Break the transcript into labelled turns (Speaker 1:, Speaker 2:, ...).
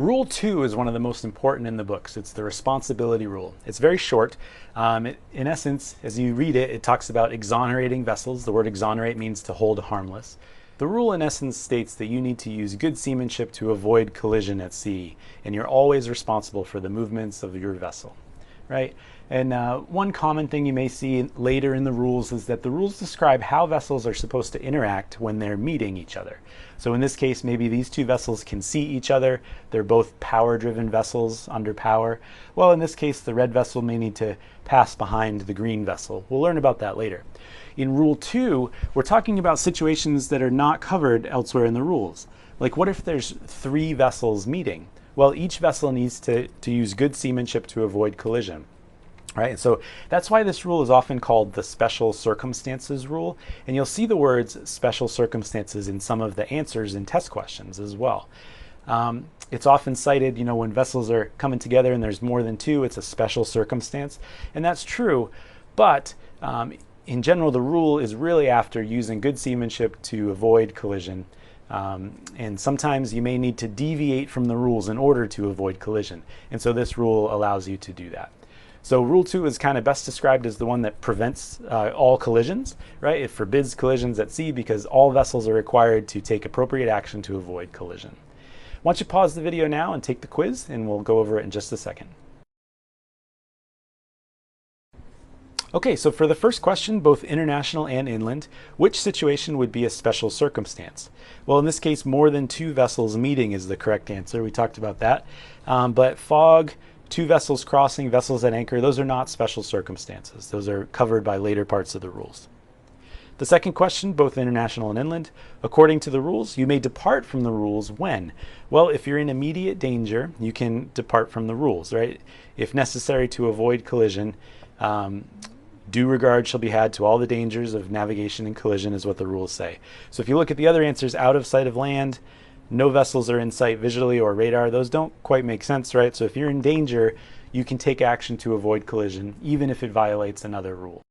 Speaker 1: Rule 2 is one of the most important in the books. It's the responsibility rule. It's very short. In essence, as you read it, it talks about exonerating vessels. The word exonerate means to hold harmless. The rule in essence states that you need to use good seamanship to avoid collision at sea, and you're always responsible for the movements of your vessel, right? And one common thing you may see later in the rules is that the rules describe how vessels are supposed to interact when they're meeting each other. So in this case, maybe these two vessels can see each other. They're both power-driven vessels under power. Well, in this case, the red vessel may need to pass behind the green vessel. We'll learn about that later. In Rule 2, we're talking about situations that are not covered elsewhere in the rules. Like, what if there's 3 vessels meeting? Well, each vessel needs to use good seamanship to avoid collision. Right, so that's why this rule is often called the special circumstances rule, and you'll see the words special circumstances in some of the answers in test questions as well. It's often cited, when vessels are coming together and there's more than 2, it's a special circumstance, and that's true, but in general the rule is really after using good seamanship to avoid collision. And sometimes you may need to deviate from the rules in order to avoid collision, and so this rule allows you to do that. So Rule 2 is kind of best described as the one that prevents all collisions, right? It forbids collisions at sea because all vessels are required to take appropriate action to avoid collision. Why don't you pause the video now and take the quiz, and we'll go over it in just a second. Okay, so for the first question, both international and inland, which situation would be a special circumstance? Well, in this case, more than 2 vessels meeting is the correct answer. We talked about that. But fog, 2 vessels crossing, vessels at anchor, those are not special circumstances. Those are covered by later parts of the rules. The second question, both international and inland, according to the rules, you may depart from the rules when? Well, if you're in immediate danger, you can depart from the rules, right? If necessary to avoid collision, due regard shall be had to all the dangers of navigation and collision is what the rules say. So if you look at the other answers, out of sight of land, no vessels are in sight visually or radar, those don't quite make sense, right? So if you're in danger, you can take action to avoid collision, even if it violates another rule.